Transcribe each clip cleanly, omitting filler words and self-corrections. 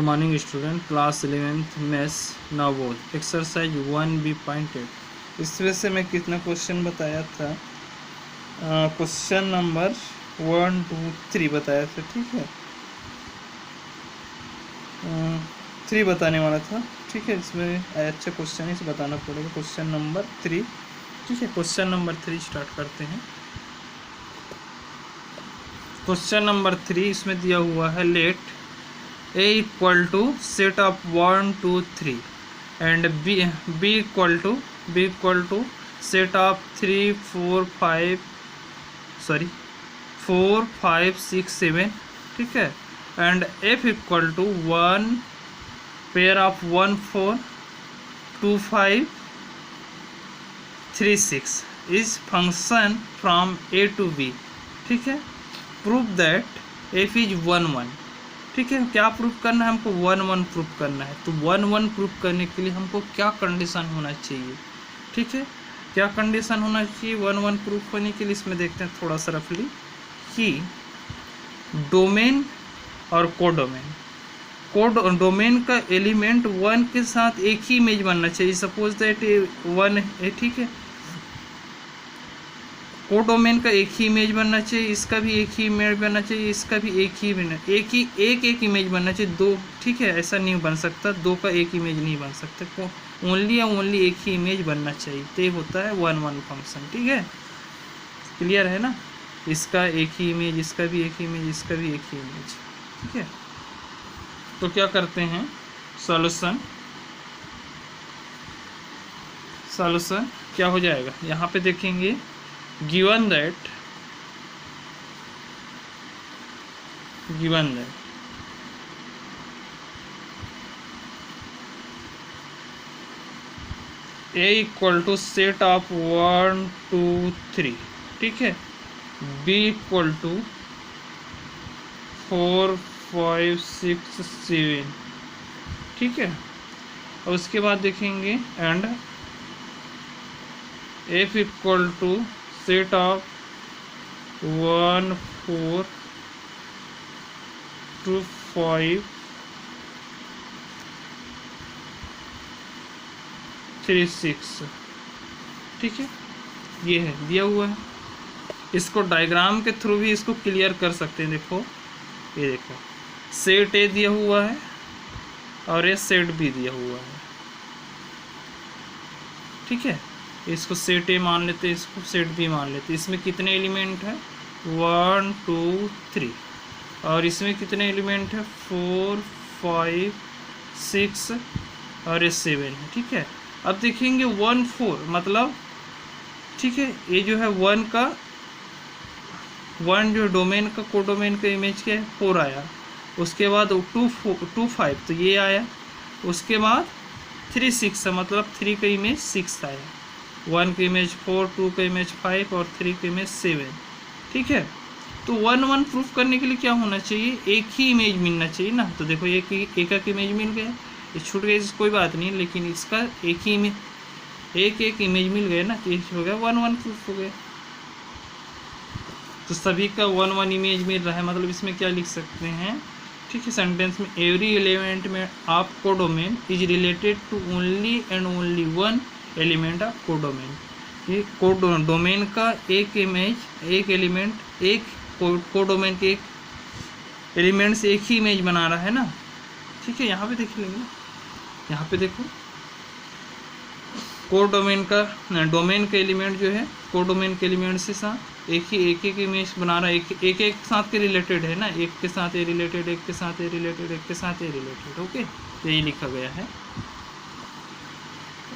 Morning student, class 11th maths नवोद exercise 1B.8। इस वजह से मैं कितना क्वेश्चन बताया था, क्वेश्चन नंबर 1 2 3 बताया था। ठीक है, 3 बताने वाला था। ठीक है, इसमें अच्छा क्वेश्चन इसे बताना पड़ेगा, क्वेश्चन नंबर 3। ठीक है, क्वेश्चन नंबर 3 स्टार्ट करते हैं। क्वेश्चन नंबर 3 इसमें दिया हुआ है, late A equal to set of 1 2 3 and B equal to set of 3 4 5 6 7। ठीक है, and F equal to 1 pair of 1 4 2 5 3 6 is function from A to B। ठीक है, प्रूव दैट F is 1 1। ठीक है, क्या प्रूफ करना है हमको? 1 1 प्रूफ करना है। तो 1 1 प्रूफ करने के लिए हमको क्या कंडीशन होना चाहिए? ठीक है, क्या कंडीशन होना चाहिए 1 1 प्रूफ करने के लिए? इसमें देखते हैं थोड़ा सा रफली कि डोमेन और कोडोमेन, डोमेन का एलिमेंट 1 के साथ एक ही इमेज बनना चाहिए। सपोज दैट 1 है। ठीक है, कोडोमेन का एक ही इमेज बनना चाहिए, इसका भी एक ही इमेज बनना चाहिए, इसका भी एक ही एक इमेज बनना चाहिए। दो, ठीक है, ऐसा नहीं बन सकता, दो का एक इमेज नहीं बन सकता। ओनली एक ही इमेज बनना चाहिए। तो ये होता है 1 1 फंक्शन। ठीक है, क्लियर है ना? इसका एक ही इमेज, इसका भी एक ही इमेज, इसका भी एक ही इमेज। ठीक है, तो क्या करते हैं, सॉल्यूशन क्या हो जाएगा? यहाँ पे देखेंगे, given that A equal to set of 1 2 3। ठीक है, B equal to 4 5 6 7। ठीक है, और उसके बाद देखेंगे and F equal to set of 1 4 2 5 3 6। ठीक है, ये है दिया हुआ है। इसको डायग्राम के थ्रू भी इसको क्लियर कर सकते हैं। देखो, ये देखो, सेट ए दिया हुआ है और ये सेट बी दिया हुआ है। ठीक है, इसको सेट ए मान लेते, इसको सेट बी मान लेते। इसमें कितने एलिमेंट है? 1 2 3। और इसमें कितने एलिमेंट है? 4 5 6 और ये 7 है। ठीक है, अब देखेंगे 1 4 मतलब, ठीक है, ये जो है 1 जो डोमेन का कोडोमेन का इमेज क्या है? 4 आया। उसके बाद 2 5 तो ये आया। उसके बाद 3 6 मतलब 3 का इमेज 6 आया। 1 का इमेज 4, 2 का इमेज 5 और 3 का इमेज 7। ठीक है, तो 1 1 प्रूफ करने के लिए क्या होना चाहिए? एक ही इमेज मिलना चाहिए ना। तो देखो, एक इमेज मिल गया, ये छूट गया, कोई बात नहीं, लेकिन इसका एक ही इमेज, एक इमेज मिल गया ना, तो ये हो गया 1 1 प्रूफ हो गया। तो सभी का 1 1 इमेज मिल रहा है, मतलब इसमें क्या लिख सकते हैं? ठीक है, सेंटेंस में एवरी एलिमेंट में of codomain is related to only and only 1 element of codomain. ये कोडोमेन का एक इमेज, एक एलिमेंट, एक कोडोमेन के एक एलिमेंट से एक ही इमेज बना रहा है ना। ठीक है, यहाँ पे देख लेंगे, यहाँ पे देखो, कोडोमेन का डोमेन का एलिमेंट जो है कोडोमेन के एलिमेंट से साथ एक इमेज बना रहा है, एक साथ के रिलेटेड है ना, एक के साथ ये रिलेटेड, एक के साथ ये रिलेटेड, एक के साथ ये रिलेटेड। ओके, तो यही लिखा गया है,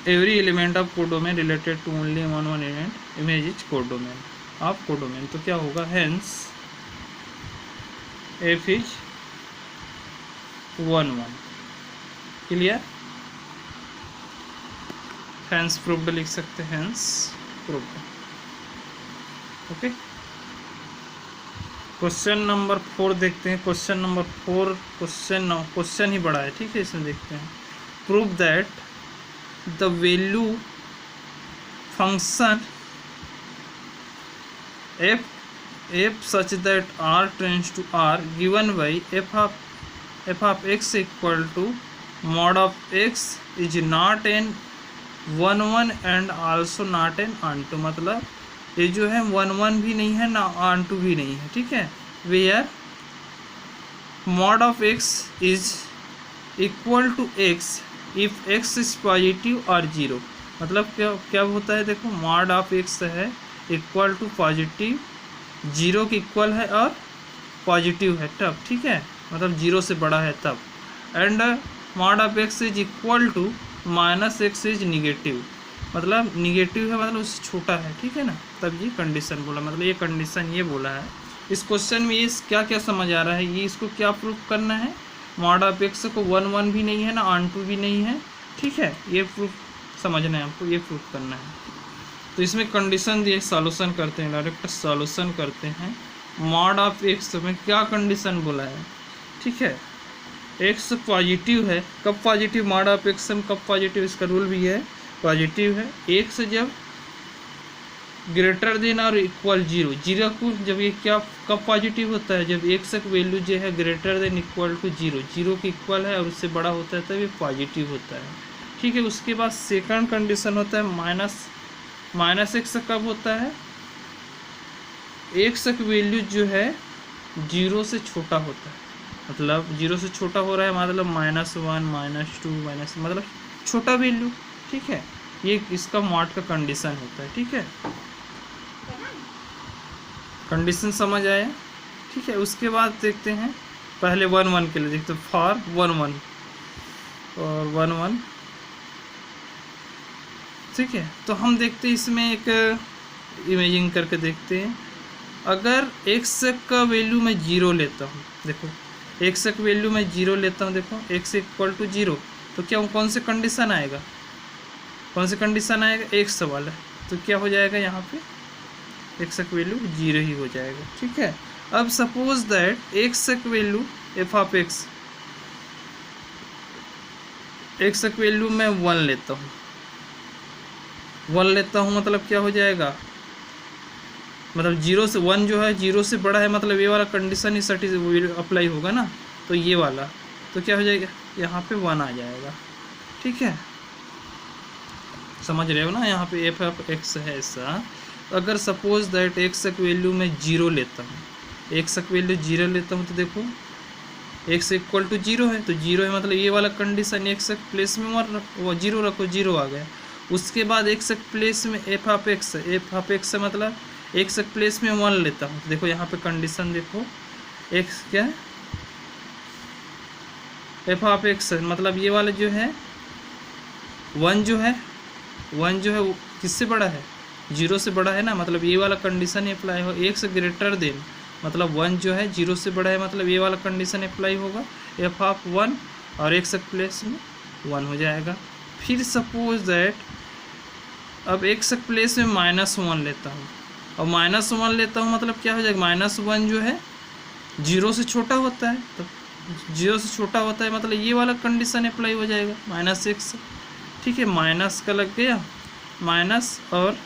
every element of codomain related to only 1 1 element image is codomain of codomain. तो क्या होगा? Hence f is 1 1। Clear? Hence proved लिख सकते हैं, hence proved. Okay, question number 4 देखते हैं। क्वेश्चन नंबर 4 क्वेश्चन ही बड़ा है। ठीक है, इसमें देखते हैं, prove that the value function f such that r tends to r given by f of f of x equal to mod of x is not an 1 1 and also not an onto, मतलब ये जो है 1 1 भी नहीं है ना on to भी नहीं है, ठीक है। Where mod of x is equal to x if x is positive और जीरो, मतलब क्या होता है, देखो मॉड ऑफ एक्स है इक्वल टू पॉजिटिव, जीरो के इक्वल है और पॉजिटिव है तब, ठीक है, मतलब जीरो से बड़ा है तब। And mod of x is equal to minus x is negative, मतलब निगेटिव है मतलब उससे छोटा है, ठीक है ना, तब ये कंडीशन बोला, मतलब ये कंडीशन ये बोला है। इस क्वेश्चन में ये क्या क्या समझ आ रहा है, ये इसको क्या प्रूफ करना है, मॉड ऑफ एक्स को 1 1 भी नहीं है ना ऑन टू भी नहीं है, ठीक है, ये प्रूफ समझना है आपको, ये प्रूफ करना है। तो इसमें कंडीशन दिए, सॉल्यूशन करते हैं, डायरेक्ट सॉल्यूशन करते हैं। मॉड ऑफ एक्स में क्या कंडीशन बोला है, ठीक है, एक्स पॉजिटिव है, कब पॉजिटिव, मॉड ऑफ एक्स में कब पॉजिटिव, इसका रूल भी है, पॉजिटिव है एक्स जब ग्रेटर देन और इक्वल जीरो, जीरो को जब ये क्या कब पॉजिटिव होता है, जब एक्स का वैल्यू जो है greater than equal to zero, zero के इक्वल है और उससे बड़ा होता है तब ये पॉजिटिव होता है, ठीक है। उसके बाद सेकंड कंडीशन होता है माइनस एक्स कब होता है, एक्स का वैल्यू जो है जीरो से छोटा होता है, मतलब जीरो से छोटा हो रहा है मतलब -1 -2 मतलब छोटा वैल्यू, ठीक है, ये इसका मॉड का कंडीशन होता है, ठीक है, कंडीशन समझ आया, ठीक है। उसके बाद देखते हैं पहले 1 1 के लिए देखते हैं, फॉर 1 1 और 1 1, ठीक है। तो हम देखते हैं इसमें एक इमेजिंग करके देखते हैं, अगर एक्स का वैल्यू मैं जीरो लेता हूँ, देखो एक्स का वैल्यू मैं जीरो लेता हूँ, देखो एक्स इक्वल टू जीरो, तो क्या कौन से कंडीशन आएगा, कौन से कंडीशन आएगा, एक्स वाला, तो क्या हो जाएगा यहाँ पे एक्स का वैल्यू जीरो ही हो जाएगा, ठीक है। अब सपोज दैट एक्स का वैल्यू एफ ऑफ एक्स का वैल्यू मैं 1 लेता हूँ, 1 लेता हूँ मतलब क्या हो जाएगा, मतलब जीरो से 1 जो है जीरो से बड़ा है, मतलब ये वाला कंडीशन ही अप्लाई होगा ना, तो ये वाला तो क्या हो जाएगा, यहाँ पे 1 आ जाएगा, ठीक है, समझ रहे हो ना, यहाँ पे एफ ऑफ एक्स है ऐसा। अगर सपोज दैट एक्स का वैल्यू मैं जीरो लेता हूँ, एक्स का वैल्यू जीरो लेता हूँ, तो देखो एक्स इक्वल टू जीरो है, तो जीरो है मतलब ये वाला कंडीशन, एक्स प्लेस में वो जीरो रखो, जीरो आ गया। उसके बाद एक्स प्लेस में एफ ऑफ एक्स मतलब एक्स प्लेस में 1 लेता हूँ, तो देखो यहाँ पे कंडीशन देखो, एक्स क्या है, एफ ऑफ एक्स मतलब ये वाला जो है 1 जो है वो किससे बड़ा है, जीरो से बड़ा है ना, मतलब ये वाला कंडीशन अप्लाई हो, एक्स ग्रेटर देन मतलब 1 जो है जीरो से बड़ा है, मतलब ये वाला कंडीशन अप्लाई होगा, एफ ऑफ 1 और एक्स प्लेस में 1 हो जाएगा। फिर सपोज दैट अब एक्स प्लेस में -1 लेता हूँ, और -1 लेता हूँ मतलब क्या हो जाएगा, -1 जो है जीरो से छोटा होता है, तो जीरो से छोटा होता है मतलब ये वाला कंडीशन अप्लाई हो जाएगा, -x, ठीक है, माइनस का लग गया, माइनस और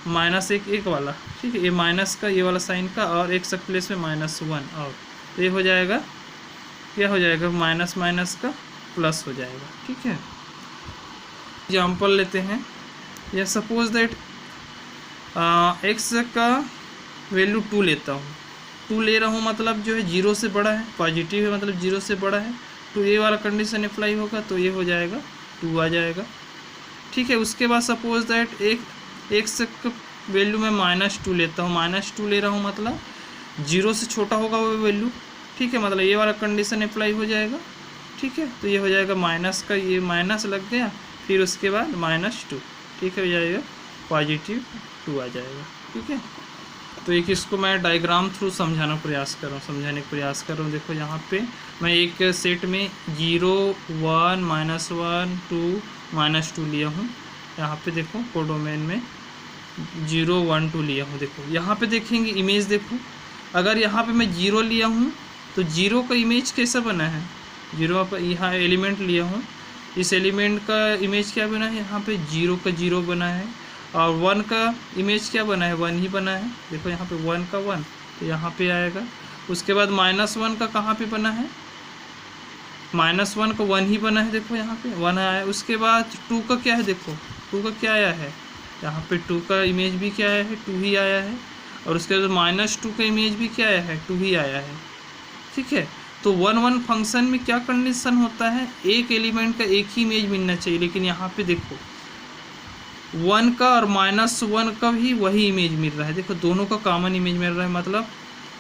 -1 वाला, ठीक है, ये माइनस का ये वाला साइन का और एक्स प्लेस में -1 और तो ये हो जाएगा, क्या हो जाएगा, माइनस माइनस का प्लस हो जाएगा, ठीक है। एग्जाम्पल लेते हैं, या सपोज दैट एक्स का वैल्यू 2 लेता हूँ, 2 ले रहा हूँ मतलब जो है जीरो से बड़ा है, पॉजिटिव है मतलब जीरो से बड़ा है, तो ये वाला कंडीशन अप्लाई होगा, तो ये हो जाएगा 2 आ जाएगा, ठीक है। उसके बाद सपोज दैट एक्स का वैल्यू में -2 लेता हूँ, -2 ले रहा हूँ मतलब जीरो से छोटा होगा वो वैल्यू, ठीक है, मतलब ये वाला कंडीशन अप्लाई हो जाएगा, ठीक है, तो ये हो जाएगा माइनस का, ये माइनस लग गया, फिर उसके बाद -2, ठीक है, हो जाएगा पॉजिटिव 2 आ जाएगा, ठीक है। तो एक इसको मैं डायग्राम थ्रू समझाने का प्रयास कर रहा हूँ, देखो यहाँ पे मैं एक सेट में 0 1 -1 2 -2 लिया हूँ, यहाँ पे देखो कोडोमेन में 0 1 2 लिया हूँ, देखो यहाँ पे देखेंगे इमेज, देखो अगर यहाँ पे मैं 0 लिया हूँ तो 0 का इमेज कैसा बना है, 0 पर यहाँ एलिमेंट लिया हूँ, इस एलिमेंट का इमेज क्या बना है, यहाँ पे 0 का 0 बना है, और 1 का इमेज क्या बना है, 1 ही बना है, देखो यहाँ पे 1 का 1, तो यहाँ पे आएगा। उसके बाद -1 का कहाँ पे बना है, -1 का 1 ही बना है, देखो यहाँ पे 1 आया। उसके बाद 2 का क्या है, देखो 2 का क्या आया है, यहाँ पे 2 का इमेज भी क्या आया है, 2 ही आया है। और उसके बाद -2 का इमेज भी क्या आया है, 2 ही आया है, ठीक है। तो 1 फंक्शन में क्या कंडीशन होता है, एक एलिमेंट का एक ही इमेज मिलना चाहिए, लेकिन यहाँ पे देखो 1 का और -1 का भी वही इमेज मिल रहा है, देखो दोनों का कॉमन इमेज मिल रहा है, मतलब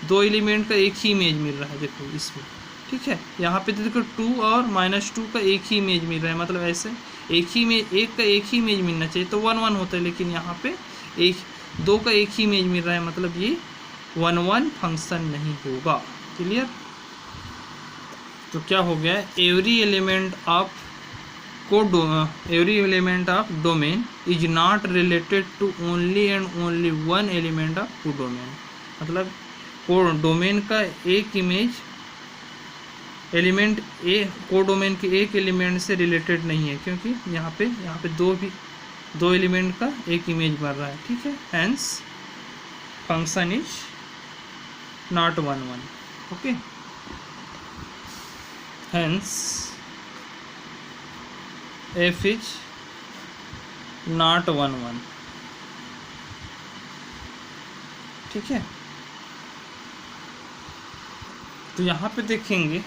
2 एलिमेंट का एक ही इमेज मिल रहा है, देखो इसमें, ठीक है। यहाँ पे देखो 2 और -2 का एक ही इमेज मिल रहा है, मतलब ऐसे एक ही इमेज, एक का एक ही इमेज मिलना चाहिए तो 1 होता है, लेकिन यहाँ पे 2 का एक ही इमेज मिल रहा है, मतलब ये 1 फंक्शन नहीं होगा। क्लियर। तो क्या हो गया, every element of domain is not related to only and only one element of codomain, मतलब को डोमेन का एक इमेज एलिमेंट को डोमेन के एक एलिमेंट से रिलेटेड नहीं है, क्योंकि यहाँ पे दो एलिमेंट का एक इमेज बन रहा है, ठीक है। Hence function is not 1 okay. Hence f is not 1 ठीक है। तो यहाँ पे देखेंगे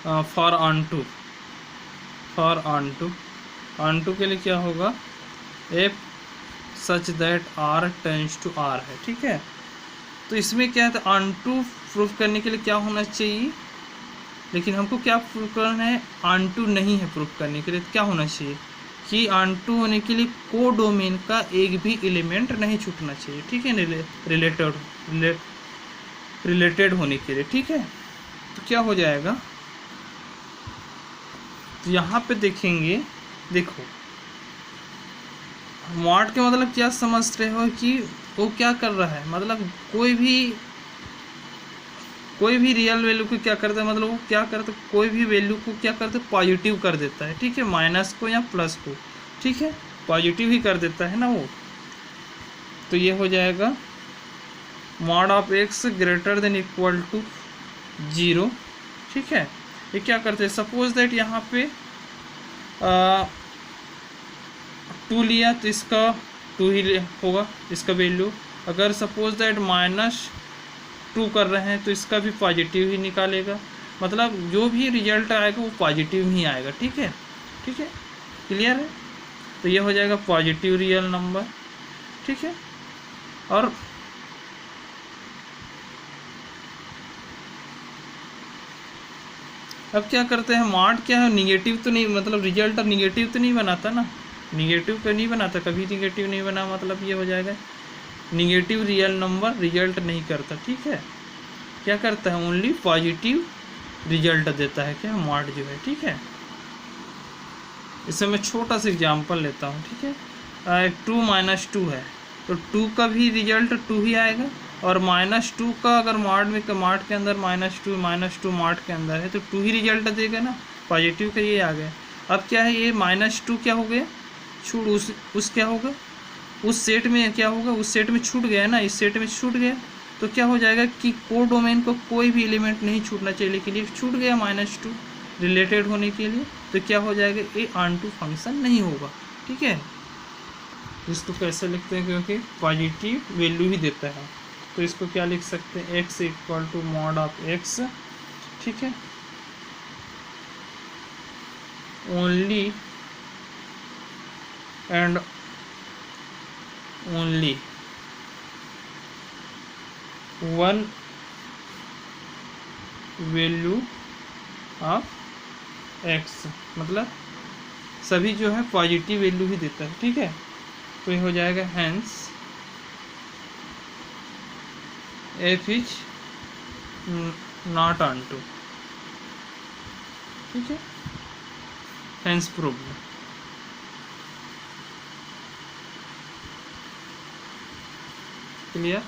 फॉर ऑन टू के लिए क्या होगा, f such that r tends to r है, ठीक है। तो इसमें क्या है, ऑन टू प्रूफ करने के लिए क्या होना चाहिए, लेकिन हमको क्या प्रूफ करना है, ऑन टू नहीं है प्रूफ करने के लिए, क्या होना चाहिए कि ऑन टू होने के लिए को डोमेन का एक भी एलिमेंट नहीं छूटना चाहिए, ठीक है, रिलेटेड होने के लिए, ठीक है। तो क्या हो जाएगा, तो यहाँ पे देखेंगे, देखो मॉड के मतलब क्या समझ रहे हो कि वो क्या कर रहा है, मतलब कोई भी रियल वैल्यू को क्या करता है, मतलब वो क्या करता है, कोई भी वैल्यू को क्या करता है, पॉजिटिव कर देता है, ठीक है, माइनस को या प्लस को, ठीक है, पॉजिटिव ही कर देता है ना वो। तो ये हो जाएगा mod of x greater than equal to 0, ठीक है। ये क्या करते हैं, सपोज दैट यहाँ पे 2 लिया तो इसका 2 ही होगा इसका वैल्यू, अगर सपोज दैट -2 कर रहे हैं तो इसका भी पॉजिटिव ही निकालेगा, मतलब जो भी रिजल्ट आएगा वो पॉजिटिव ही आएगा, ठीक है, ठीक है, क्लियर है। तो ये हो जाएगा पॉजिटिव रियल नंबर, ठीक है। और अब क्या करते हैं, मॉड क्या है, निगेटिव तो नहीं, मतलब रिजल्ट और निगेटिव तो नहीं बनाता ना, निगेटिव का नहीं बनाता, कभी निगेटिव नहीं बना, मतलब ये हो जाएगा निगेटिव रियल नंबर रिजल्ट नहीं करता, ठीक है। क्या करता है, ओनली पॉजिटिव रिजल्ट देता है, क्या मॉड जो है, ठीक है। इसमें मैं छोटा सा एग्जांपल लेता हूँ, ठीक है। 2 - 2 है तो 2 का भी रिजल्ट 2 ही आएगा, और -2 का अगर मॉड के अंदर -2 मॉड के अंदर है तो 2 ही रिजल्ट देगा ना, पॉजिटिव का ये आ गया। अब क्या है, ये -2 क्या हो गया, छूट उस क्या होगा, उस सेट में क्या होगा, उस सेट में छूट गया ना, इस सेट में छूट गया, तो क्या हो जाएगा कि को डोमेन को कोई भी एलिमेंट नहीं छूटना चाहिए, लेकिन ये छूट गया -2 रिलेटेड होने के लिए, तो क्या हो जाएगा, ये ऑन टू फंक्शन नहीं होगा, ठीक है। इसको कैसे लिखते हैं, क्योंकि पॉजिटिव वैल्यू ही देता है, तो इसको क्या लिख सकते हैं, x equal to mod of x, ठीक है, only and only one value of x, मतलब सभी जो है पॉजिटिव वैल्यू ही देता है, ठीक है। तो ये हो जाएगा hence f is not onto, ठीक है, हेंस प्रूव्ड। क्लियर।